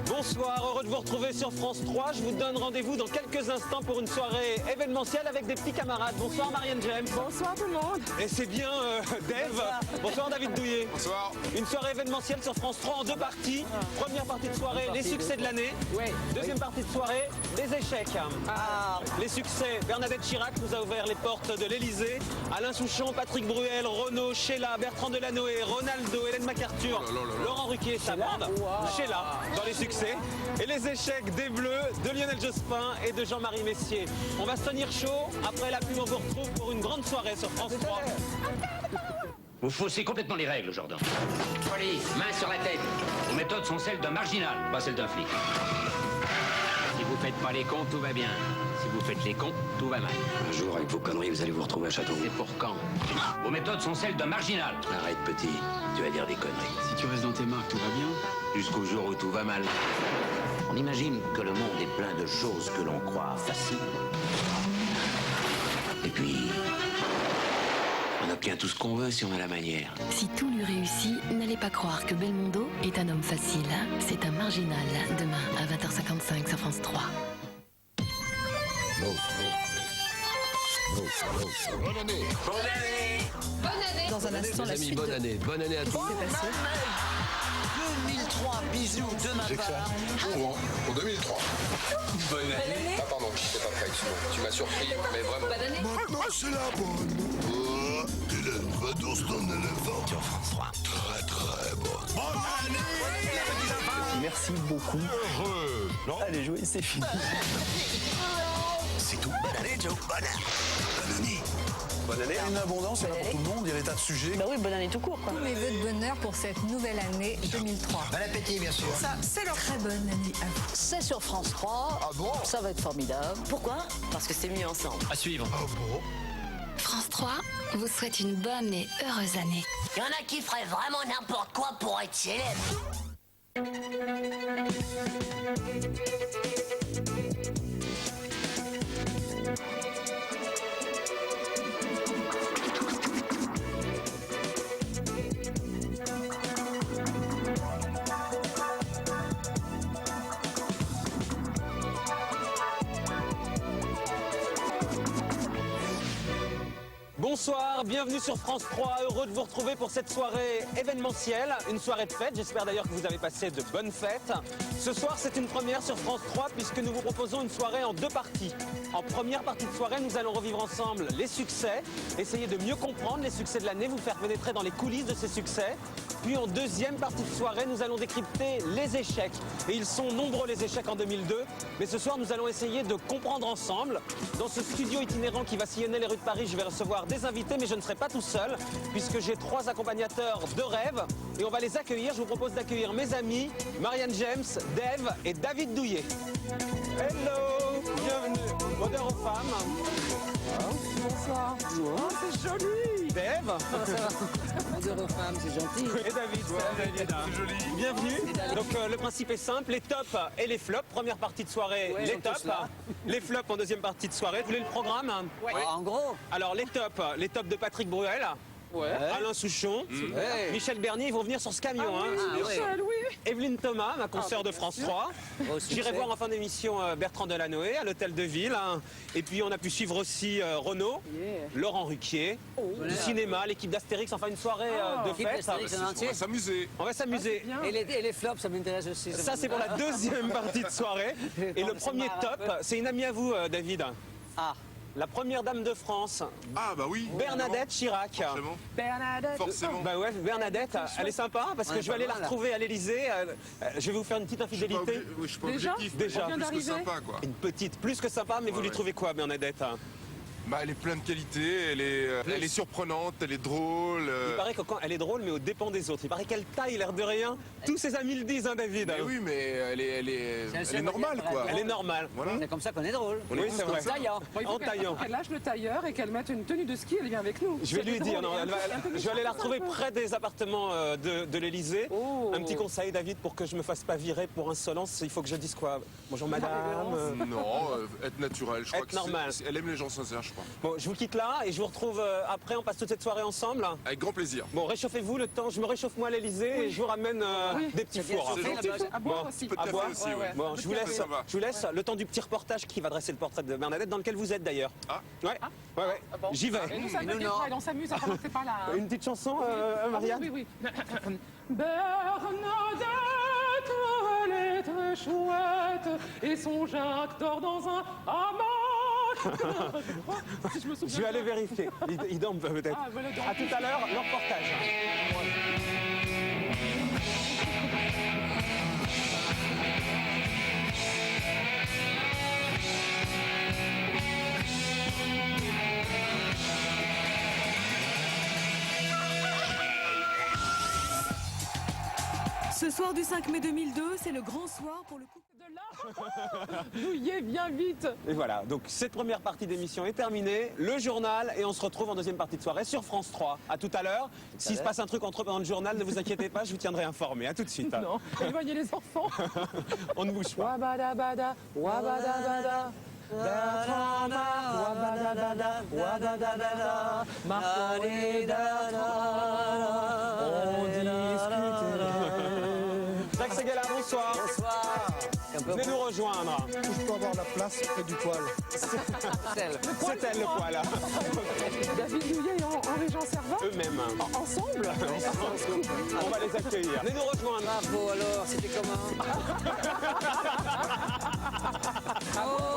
Bonsoir, heureux de vous retrouver sur France 3. Je vous donne rendez-vous dans quelques instants pour une soirée événementielle avec des petits camarades. Bonsoir Marianne James. Bonsoir tout le monde. Et c'est bien Dave. Bonsoir David Douillet. Bonsoir. Une soirée événementielle sur France 3 en deux parties. Première partie de soirée, les succès de l'année. Oui. Deuxième partie de soirée, les échecs. Les succès, Bernadette Chirac nous a ouvert les portes de l'Elysée. Alain Souchon, Patrick Bruel, Renaud, Sheila, Bertrand Delanoë, Ronaldo, Hélène MacArthur, Laurent Ruquier et sa bande. Sheila dans les succès. Et les échecs des Bleus, de Lionel Jospin et de Jean-Marie Messier. On va se tenir chaud. Après la pub, on vous retrouve pour une grande soirée sur France 3. Vous faussez complètement les règles, Jordan. Police, main sur la tête. Vos méthodes sont celles d'un marginal, pas celles d'un flic. Si vous faites pas les cons, tout va bien. Si vous faites les cons, tout va mal. Un jour, avec vos conneries, vous allez vous retrouver à Châteauroux. C'est pour quand? Vos méthodes sont celles d'un marginal. Arrête, petit. Tu vas dire des conneries. Si tu restes dans tes marques, tout va bien. Jusqu'au jour où tout va mal. On imagine que le monde est plein de choses que l'on croit faciles. Et puis, On obtient tout ce qu'on veut si on a la manière. Si tout lui réussit, n'allez pas croire que Belmondo est un homme facile. C'est un marginal. Demain à 20h55 sur France 3. Bonne année. Dans un instant, la suite. Bonne année à tous. 2003, bisous de ma part. Pour 2003. Bonne année. Ah pardon, j'étais pas prêt, excuse-moi. Tu m'as surpris, mais vraiment. Maintenant c'est la bonne. Hélène va dans son éléphant. Sur France 3. Très très bonne. Bonne année. Merci beaucoup. Heureux. Non. Allez jouer, c'est fini. C'est tout. Bonne année Joe. Bonne année. Bonne année. Bonne année. Une abondance, il y en a pour tout le monde, il y a des tas de sujets. Bah oui, bonne année tout court, quoi. Tous mes vœux de bonheur pour cette nouvelle année 2003. Bon appétit bien sûr. Ça, c'est leur très bonne année à vous. C'est sur France 3. Ah bon? Ça va être formidable. Pourquoi? Parce que c'est mieux ensemble. À suivre. Ah bon? France 3 vous souhaite une bonne et heureuse année. Il y en a qui feraient vraiment n'importe quoi pour être célèbre. Bonsoir, bienvenue sur France 3, heureux de vous retrouver pour cette soirée événementielle, une soirée de fête, j'espère d'ailleurs que vous avez passé de bonnes fêtes. Ce soir c'est une première sur France 3 puisque nous vous proposons une soirée en deux parties. En première partie de soirée, nous allons revivre ensemble les succès, essayer de mieux comprendre les succès de l'année, vous faire pénétrer dans les coulisses de ces succès. Puis en deuxième partie de soirée, nous allons décrypter les échecs. Et ils sont nombreux les échecs en 2002, mais ce soir nous allons essayer de comprendre ensemble. Dans ce studio itinérant qui va sillonner les rues de Paris, je vais recevoir des invités, mais je ne serai pas tout seul, puisque j'ai trois accompagnateurs de rêve. Et on va les accueillir. Je vous propose d'accueillir mes amis, Marianne James, Dave et David Douillet. Hello, bienvenue. Bonheur aux femmes. Bonsoir. Oh, c'est joli. Dave. Bonjour aux femmes, c'est gentil. Et David. C'est joli. Bienvenue. Donc le principe est simple, les tops et les flops. Première partie de soirée, Ouais, les ils sont tous tops. là. Les flops en deuxième partie de soirée. Vous voulez le programme? En gros. Alors les tops de Patrick Bruel, Alain Souchon, Michel Bernier, ils vont venir sur ce camion. Michel, oui. Evelyne Thomas, ma consoeur de France 3. J'irai voir en fin d'émission Bertrand Delanoë à l'hôtel de ville. Et puis on a pu suivre aussi Renaud, Laurent Ruquier, du cinéma, l'équipe d'Astérix, enfin une soirée de fête. On va s'amuser. On va s'amuser. Et les flops, ça m'intéresse aussi. Ça c'est pour la deuxième partie de soirée. Et le premier top, c'est une amie à vous David. Ah. La première dame de France, Ah bah oui. Bernadette Chirac. Forcément. Bernadette. Forcément. Bah ouais, Bernadette, elle est sympa parce que je vais aller la retrouver à l'Elysée. Je vais vous faire une petite Je suis pas infidélité. obli- oui, je suis pas Déjà objectif, mais Déjà. plus que d'arriver. sympa quoi. Une petite, plus que sympa, mais vous lui ouais. trouvez quoi, Bernadette? Bah elle est pleine de qualités, elle est surprenante, elle est drôle. Il paraît que quand elle est drôle, mais aux dépens des autres. Il paraît qu'elle taille l'air de rien. Tous ses amis le disent, hein, David. Mais oui, mais elle est normale quoi. Elle est normale. Voilà. C'est comme ça qu'on est drôle. Oui, c'est vrai. Taillant. En taillant. Elle lâche le tailleur et qu'elle mette une tenue de ski, elle vient avec nous. Je vais lui dire, non, je vais aller la retrouver près des appartements de l'Elysée. Oh. Un petit conseil, David, pour que je me fasse pas virer pour insolence, il faut que je dise quoi? Bonjour madame. Non, être naturel. Je crois Être que normal. elle aime les gens sincères. Je je crois. Bon, je vous quitte là et je vous retrouve après. On passe toute cette soirée ensemble. Avec grand plaisir. Bon, réchauffez-vous le temps. Je me réchauffe moi à l'Elysée et je vous ramène des petits fours. À boire aussi. Peu de café aussi, ouais. Bon, je vous laisse. Ça va. Je vous laisse le temps du petit reportage qui va dresser le portrait de Bernadette, dans lequel vous êtes d'ailleurs. Ah. Ouais. Ouais. J'y vais. Et nous, ça va bien, on s'amuse à commencer par là. Une petite chanson, Marianne. Oui. Bernadette, elle est très chouette et son Jacques dort dans un hamac. Si je me souviens Je vais aller bien. vérifier. Il dort peut-être. Ah, voilà, donc. À tout à l'heure, le reportage. Ce soir du 5 mai 2002, c'est le grand soir pour le couple De là, douillez bien vite. Et voilà, donc cette première partie d'émission est terminée. Le journal, et on se retrouve en deuxième partie de soirée sur France 3. À tout à l'heure. S'il se passe un truc entre pendant le journal, ne vous inquiétez pas, je vous tiendrai informé. À tout de suite. Non, éloignez les enfants. On ne bouge pas. Wabadabada, wabadabada. Jacques Séguéla, bonsoir. Venez nous rejoindre. Je peux avoir la place près du poêle. C'est elle le poil. David Douillet et Henri Jean Servat. Eux-mêmes. Ensemble. On va les accueillir. Venez nous rejoindre. Bravo, alors, c'était comment?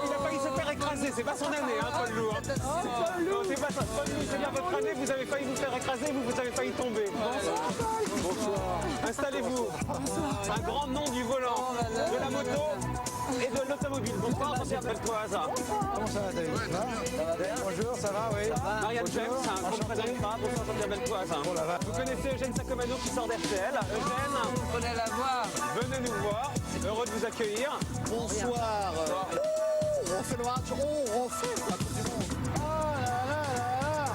Il a failli se faire écraser, c'est pas son année, hein, Paul Lou. Non, c'est pas ça. Paul Lou, c'est bien votre année, vous avez failli vous faire écraser, vous avez failli tomber. Bonsoir. Installez-vous. Un grand nom du volant, de la moto et de l'automobile. Bonsoir, Jean-Pierre Beltoise. Comment ça va, David? Ça va bien? Bonjour, ça va, oui. Marianne James, qu'on ne présente pas. Bonsoir, Jean-Pierre Beltoise. Vous connaissez Eugène Sacomano qui sort d'RTL. Eugène, Vous prenez la voix. venez nous voir. Heureux de vous accueillir. Bonsoir. On refait le match. On refait la Coupe du Monde. Oh là là là là.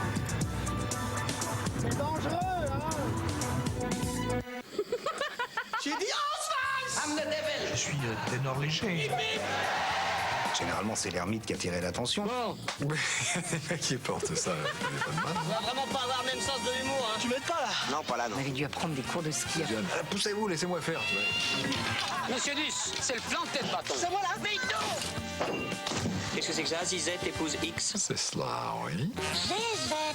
C'est dangereux, hein. J'ai dit Je suis ténor léger. Généralement, c'est l'ermite qui a tiré l'attention. Les mecs qui portent ça, On va vraiment pas avoir le même sens de l'humour. Hein. tu m'aides pas là? Non, pas là, non. On avait dû apprendre des cours de ski. Poussez-vous, laissez-moi faire. Tu vois. Monsieur Duss, c'est le planté de bâton. C'est moi là. Qu'est-ce que c'est que ça? Zizette épouse X. C'est cela, oui.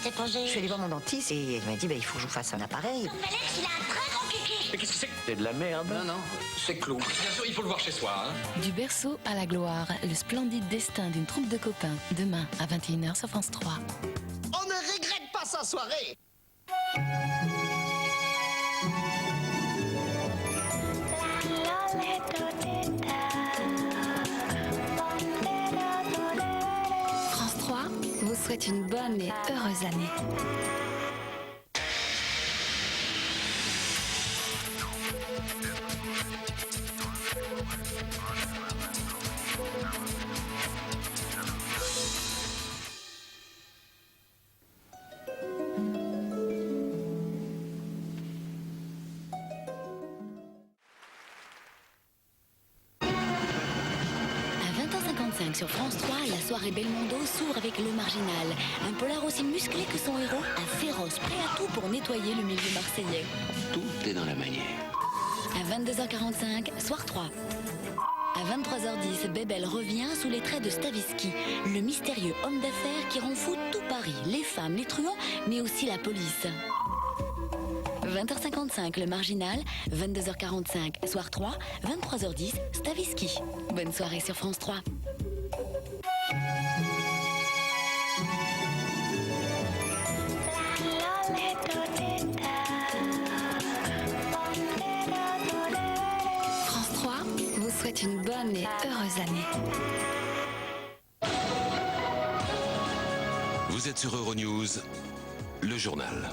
Je suis allée voir mon dentiste et il m'a dit il faut que je vous fasse un appareil. Mais qu'est-ce que c'est? C'est de la merde. Non, non, c'est clou. Bien sûr, il faut le voir chez soi. Hein. Du berceau à la gloire, le splendide destin d'une troupe de copains, demain à 21h sur France 3. On ne regrette pas sa soirée. France 3 vous souhaite une bonne et heureuse année. Sur France 3, la soirée Belmondo s'ouvre avec Le Marginal. Un polar aussi musclé que son héros, un féroce prêt à tout pour nettoyer le milieu marseillais. Tout est dans la manière. À 22h45, soir 3. À 23h10, Bébel revient sous les traits de Stavisky, le mystérieux homme d'affaires qui rend fou tout Paris, les femmes, les truands, mais aussi la police. 20h55, Le Marginal, 22h45, soir 3, 23h10, Stavisky. Bonne soirée sur France 3. France 3 vous souhaite une bonne et heureuse année. Vous êtes sur Euronews, le journal.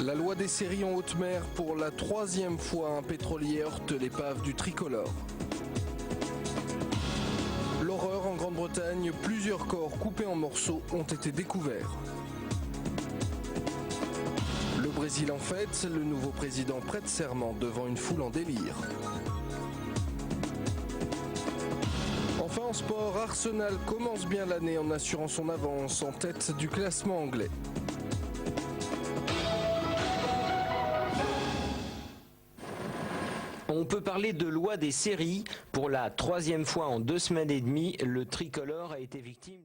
La loi des séries en haute mer, pour la 3e fois, un pétrolier heurte l'épave du Tricolore. L'horreur en Grande-Bretagne, plusieurs corps coupés en morceaux ont été découverts. Le Brésil en fête, le nouveau président prête serment devant une foule en délire. Enfin, en sport, Arsenal commence bien l'année en assurant son avance en tête du classement anglais. On peut parler de loi des séries. Pour la 3e fois en 2 semaines et demie, le tricolore a été victime.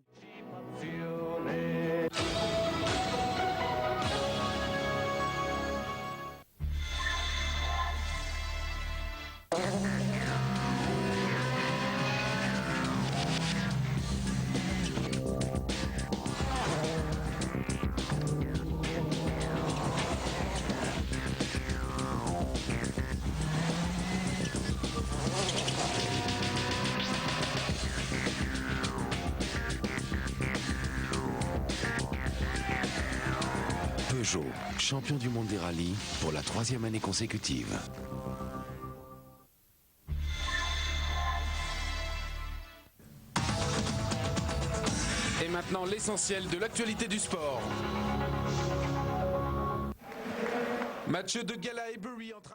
Peugeot, champion du monde des rallyes pour la 3e année consécutive. Et maintenant l'essentiel de l'actualité du sport. Match de gala à Highbury entre